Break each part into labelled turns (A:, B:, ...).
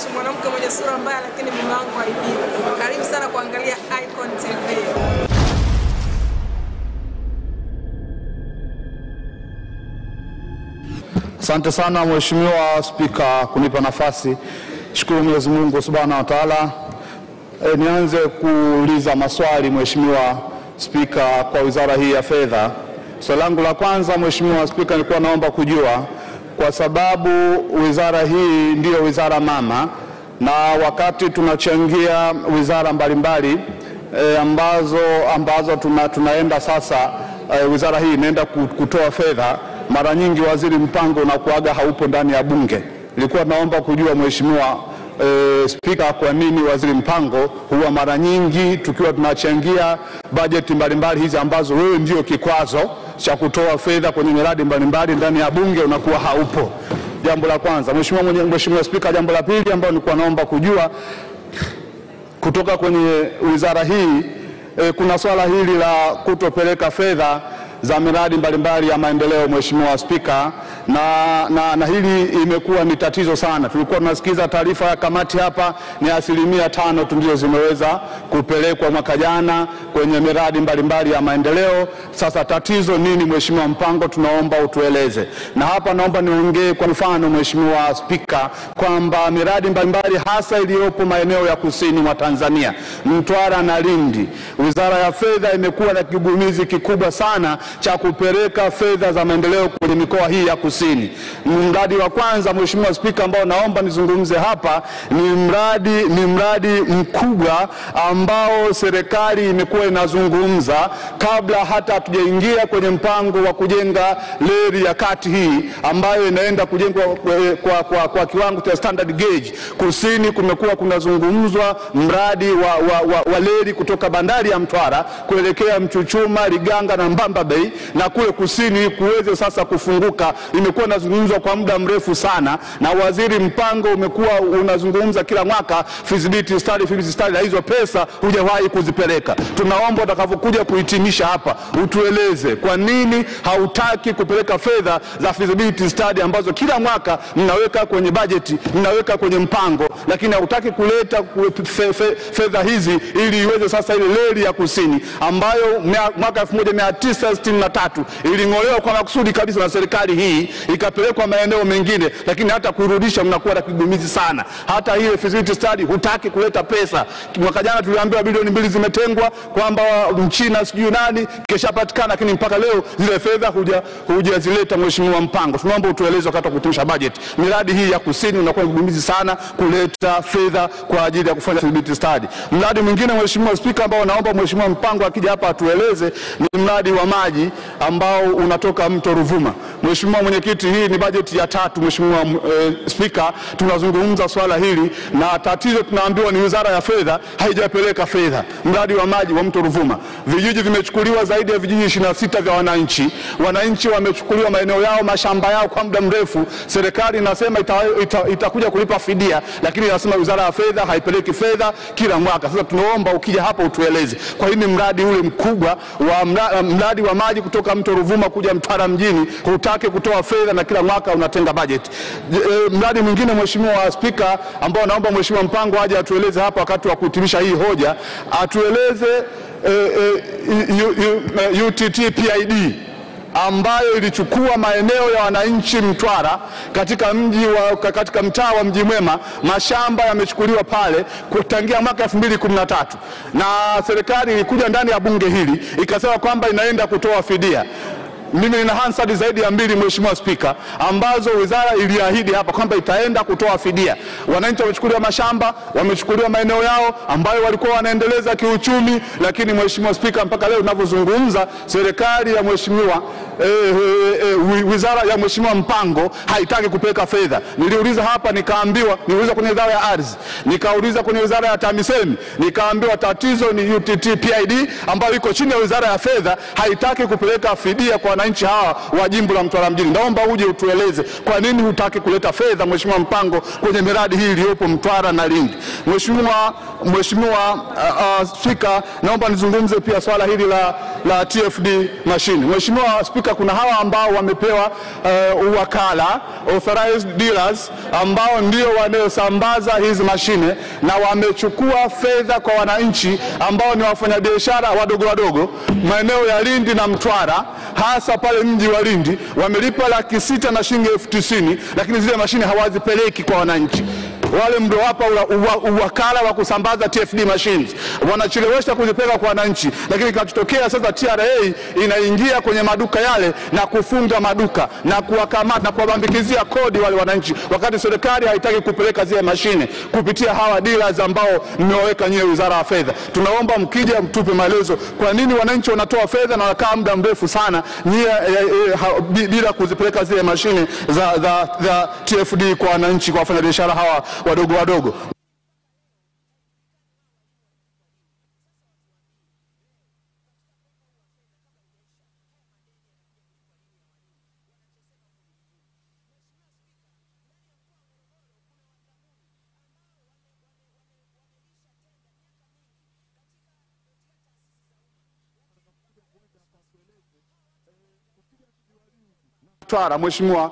A: naishi mwanamke mwenye sura mbaya lakini mume wangu haibiwi. Karibu sana kuangalia Icon TV.
B: Asante sana Mheshimiwa Spika kunipa nafasi. Shukuru Mwenyezi Mungu Subhanahu wa Ta'ala. Nianze kuuliza maswali Mheshimiwa Spika kwa wizara hii ya fedha. Swali langu la kwanza Mheshimiwa Spika, nilikuwa naomba kujua kwa sababu wizara hii ndiyo wizara mama, na wakati tunachangia wizara mbalimbali ambazo tunaenda sasa, wizara hii inaenda kutoa fedha, mara nyingi waziri mpango unakuaga haupo ndani ya bunge. Nilikuwa naomba kujua Mheshimiwa Spika, kwa nini waziri mpango huwa mara nyingi tukiwa tunachangia bajeti mbalimbali hizi ambazo wewe ndio kikwazo cha kutoa fedha kwenye miradi mbalimbali ndani ya bunge unakuwa haupo? Jambo la kwanza. Mheshimiwa Spika, jambo la pili ambalo nilikuwa naomba kujua kutoka kwenye wizara hii, kuna swala hili la kutopeleka fedha za miradi mbalimbali ya maendeleo Mheshimiwa Spika, na hili imekuwa ni tatizo sana. Tulikuwa tunasikiza taarifa ya kamati hapa, ni 5% tu ndio zimeweza kupelekwa mwaka jana kwenye miradi mbalimbali ya maendeleo. Sasa tatizo nini Mheshimiwa Mpango? Tunaomba utueleze. Na hapa naomba niongee kwa mfano Mheshimiwa Spika kwamba miradi mbalimbali hasa iliyopo maeneo ya kusini mwa Tanzania, Mtwara na Lindi, wizara ya fedha imekuwa na kigumizi kikubwa sana cha kupeleka fedha za maendeleo kwenye mikoa hii ya kusini. Mradi wa kwanza Mheshimiwa Spika ambao naomba nizungumze hapa ni mradi mkubwa ambao serikali imekuwa inazungumza kabla hata hatujaingia kwenye mpango wa kujenga reli ya kati hii ambayo inaenda kujengwa kwa kiwango cha standard gauge. Kusini kumekuwa kunazungumzwa mradi wa reli kutoka bandari ya Mtwara kuelekea Mchuchuma, Liganga na Mbamba Bay, na kule kusini kuweze sasa kufunguka. Imekuwa nazungumzwa kwa muda mrefu sana, na waziri mpango umekuwa unazungumza kila mwaka feasibility study, na hizo pesa hujawahi kuzipeleka. Tunaomba utakapokuja kuhitimisha hapa utueleze kwa nini hautaki kupeleka fedha za feasibility study ambazo kila mwaka mnaweka kwenye budget, mnaweka kwenye mpango, lakini hautaki kuleta fedha hizi ili iweze sasa ile reli ya kusini ambayo mwaka 1963 iling'olewa kwa makusudi kabisa na serikali hii ikapelekwa maeneo mengine, lakini hata kurudisha mnakuwa na kigumizi sana. Hata ile feasibility study hutaki kuleta pesa. Mwaka jana tuliambiwa bilioni 2 zimetengwa kwamba Mchina sijui nani keshapatikana, lakini mpaka leo zile fedha hujazileta Mheshimiwa Mpango. Tunaomba utueleze wakati wa kuhitimisha budget, miradi hii ya kusini unakuwa kigumizi sana kuleta fedha kwa ajili ya kufanya feasibility study. Mradi mwingine Mheshimiwa Spika ambao naomba Mheshimiwa Mpango akija hapa atueleze ni mradi wa maji ambao unatoka mto Ruvuma. Mheshimiwa Mwenyekiti, hii ni bajeti ya 3 Mheshimiwa Spika, tunazungumza swala hili, na tatizo tunaambiwa ni wizara ya fedha haijapeleka fedha. Mradi wa maji wa mto Ruvuma, vijiji vimechukuliwa, zaidi ya vijiji 26 vya wananchi wamechukuliwa maeneo yao, mashamba yao kwa muda mrefu. Serikali inasema itakuja kulipa fidia, lakini inasema wizara ya fedha haipeleki fedha kila mwaka. Sasa tunaomba ukija hapa utueleze kwa nini mradi ule mkubwa wa mradi wa maji kutoka mto Ruvuma kuja Mtwara mjini hutaki kutoa fedha na kila mwaka unatenga budget. Mradi mwingine Mheshimiwa Spika ambao naomba Mheshimiwa Mpango aje atueleze hapa wakati wa kuhitimisha hii hoja, atueleze UTT PID ambayo ilichukua maeneo ya wananchi Mtwara katika mtaa wa Mji Mwema. Mashamba yamechukuliwa pale kutangia mwaka 2013, na serikali ilikuja ndani ya bunge hili ikasema kwamba inaenda kutoa fidia. Mimi nina Hansard zaidi ya 2 Mheshimiwa Spika ambazo wizara iliahidi hapa kwamba itaenda kutoa fidia. Wananchi wamechukuliwa mashamba, wamechukuliwa maeneo yao ambayo walikuwa wanaendeleza kiuchumi, lakini Mheshimiwa Spika mpaka leo tunavyozungumza serikali ya Mheshimiwa wizara ya Mheshimiwa Mpango haitaki kupeleka fedha. Niliuliza hapa nikaambiwa, niliuliza kwenye wizara ya ardhi, nikauliza kwenye wizara ya TAMISEMI, nikaambiwa tatizo ni UTT PID ambayo iko chini ya wizara ya fedha haitaki kupeleka fidia kwa wananchi hawa wa jimbo la Mtwara mjini. Naomba uje utueleze kwa nini hutaki kuleta fedha Mheshimiwa Mpango kwenye miradi hii iliyopo Mtwara na Lindi. Mheshimiwa Mheshimiwa Spika, naomba nizungumze pia swala hili la TFD machine. Mheshimiwa Spika, kuna hawa ambao wamepewa uwakala, authorized dealers, ambao ndio wanaosambaza hizi mashine na wamechukua fedha kwa wananchi ambao ni wafanyabiashara wadogo wadogo maeneo ya Lindi na Mtwara, hasa pale mji wa Lindi. Wamelipa $600,000 na shilingi 90,000, lakini zile mashine hawazipeleki kwa wananchi. Wale ndio hapa uwakala wa kusambaza TFD machines wanachelewesha kuzipeleka kwa wananchi, lakini kinachotokea sasa TRA inaingia kwenye maduka yale na kufunga maduka na kuwakamata na kuwabambikizia kodi wale wananchi, wakati serikali haitaki kupeleka zile mashine kupitia hawa dealers ambao mmeweka nyewe Wizara ya Fedha. Tunaomba mkija mtupe maelezo kwa nini wananchi wanatoa fedha na wanakaa muda mrefu sana bila kuzipeleka zile mashine za TFD kwa wananchi, kwa wafanyabiashara hawa wadogo wadogo. Mheshimiwa,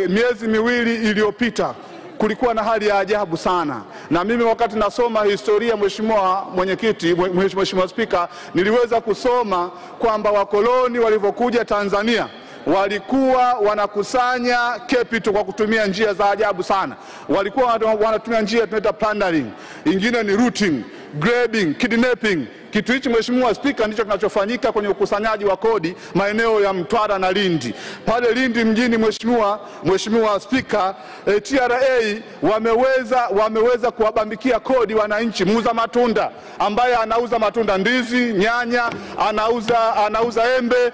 B: miezi miwili iliyopita kulikuwa na hali ya ajabu sana, na mimi wakati nasoma historia, Mheshimiwa Mwenyekiti, Mheshimiwa Spika, niliweza kusoma kwamba wakoloni walivyokuja Tanzania walikuwa wanakusanya capital kwa kutumia njia za ajabu sana. Walikuwa wanatumia njia tunaita plundering, ingine ni looting, grabbing, kidnapping. Kitu hichi Mheshimiwa Spika ndicho kinachofanyika kwenye ukusanyaji wa kodi maeneo ya Mtwara na Lindi. Pale Lindi mjini Mheshimiwa Spika, TRA wameweza kuwabambikia kodi wananchi. Muuza matunda ambaye anauza matunda, ndizi, nyanya, anauza embe,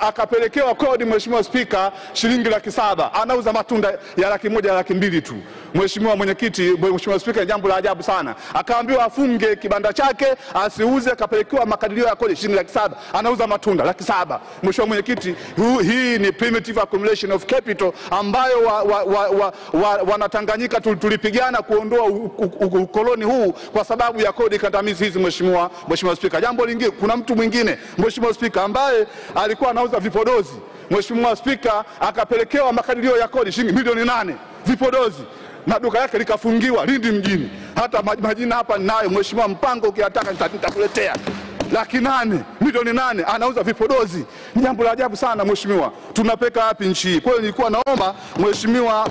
B: akapelekewa kodi Mheshimiwa Spika shilingi $700,000. Anauza matunda ya $100,000, $200,000 tu. Mheshimiwa Mwenyekiti, Mheshimiwa Spika, jambo la ajabu sana. Akaambiwa afunge kibanda chake, asiuze, akapelekewa makadirio ya kodi shilingi $700,000. Anauza matunda $700,000. Mheshimiwa Mwenyekiti, hii ni primitive accumulation of capital ambayo Wanatanganyika tulipigana kuondoa ukoloni huu kwa sababu ya kodi kandamizi hizi. Mheshimiwa Spika, jambo lingine, kuna mtu mwingine Mheshimiwa Spika ambaye alikuwa anauza vipodozi. Mheshimiwa Spika, akapelekewa makadirio ya kodi shilingi $8,000,000 vipodozi, na duka yake likafungiwa Lindi mjini. Hata majina hapa ninayo Mheshimiwa, mpango ukiyataka nitakuletea. $800,000, $8,000,000 anauza vipodozi. Jambo la ajabu sana Mheshimiwa, tunapeka wapi nchi hii? Kwa hiyo nilikuwa naomba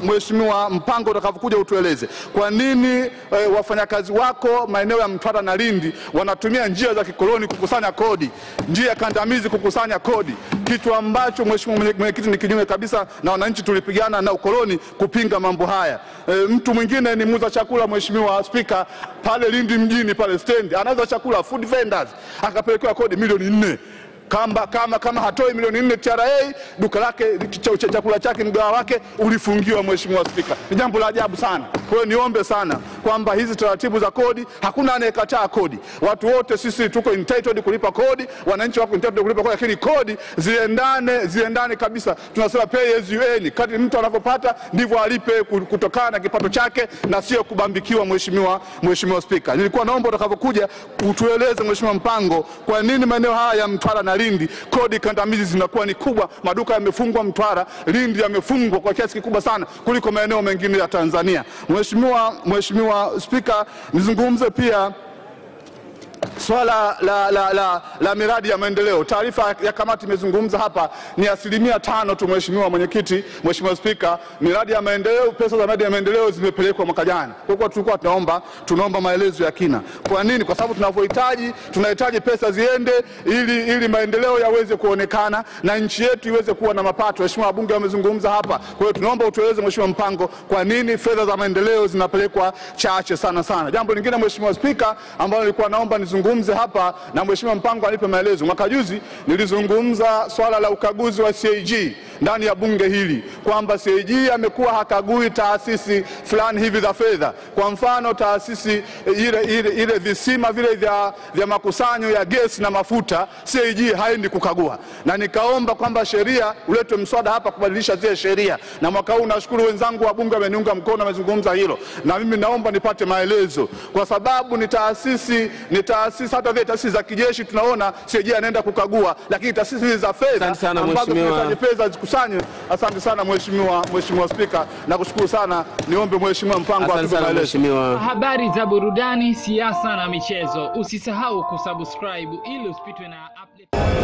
B: Mheshimiwa, mpango utakapokuja utueleze kwa nini wafanyakazi wako maeneo ya Mtwara na Lindi wanatumia njia za kikoloni kukusanya kodi, njia kandamizi kukusanya kodi, kitu ambacho Mheshimiwa Mwenyekiti ni kinyume kabisa na wananchi tulipigana na ukoloni kupinga mambo haya. Mtu mwingine ni muuza chakula Mheshimiwa Spika, pale Lindi mjini pale stand anauza chakula, food vendors, akapelekewa kodi $4,000,000. Kama hatoi $4,000,000 TRA, duka lake, chakula chake, mgawa wake ulifungiwa. Mheshimiwa Spika, ni jambo la ajabu sana. Kwa hiyo niombe sana kwamba hizi taratibu za kodi, hakuna anayekataa kodi. Watu wote sisi tuko entitled kulipa kodi, wananchi wako entitled kulipa kodi, lakini kodi ziendane kabisa. Tunasema pay as you earn. Kadri mtu anapopata ndivyo alipe kutokana na kipato chake na sio kubambikiwa. Mheshimiwa Spika, nilikuwa naomba utakapokuja utueleze Mheshimiwa mpango, kwa nini maeneo haya ya Mtwara na Lindi kodi kandamizi zinakuwa ni kubwa, maduka yamefungwa Mtwara, Lindi yamefungwa kwa kiasi kikubwa sana kuliko maeneo mengine ya Tanzania. Mheshimiwa Spika, nizungumze pia swala la miradi ya maendeleo. Taarifa ya kamati imezungumza hapa ni 5% tu. Mheshimiwa Mwenyekiti, Mheshimiwa Spika, miradi ya maendeleo, pesa za miradi ya maendeleo zimepelekwa mwaka jana. Kwa hiyo tulikuwa tunaomba maelezo ya kina. Kwa nini? Kwa sababu tunahitaji pesa ziende ili maendeleo yaweze kuonekana na nchi yetu iweze kuwa na mapato. Mheshimiwa wabunge wamezungumza hapa. Kwa hiyo tunaomba utueleze Mheshimiwa mpango, kwa nini fedha za maendeleo zinapelekwa chache sana. Jambo lingine Mheshimiwa Spika ambalo nilikuwa naomba nizungumze nizungumze hapa na Mheshimiwa Mpango anipe maelezo. Mwaka juzi nilizungumza swala la ukaguzi wa CAG ndani ya bunge hili kwamba CAG amekuwa hakagui taasisi fulani hivi za fedha. Kwa mfano taasisi ile visima vile vya makusanyo ya gesi na mafuta, CAG haendi kukagua. Na nikaomba kwamba sheria uletwe mswada hapa kubadilisha zile sheria. Na mwaka huu nashukuru wenzangu wa bunge wameniunga mkono, wamezungumza hilo. Na mimi naomba nipate maelezo kwa sababu ni taasisi hata vile taasisi za kijeshi tunaona CAG anaenda kukagua, lakini taasisi za fedha ambazo tunahitaji fedha zikusanywe. Asante sana Mheshimiwa Spika, na kushukuru sana. Niombe Mheshimiwa Mpango atupe maelezo.
C: Habari za burudani, siasa na michezo. Usisahau kusubscribe ili usipitwe na update.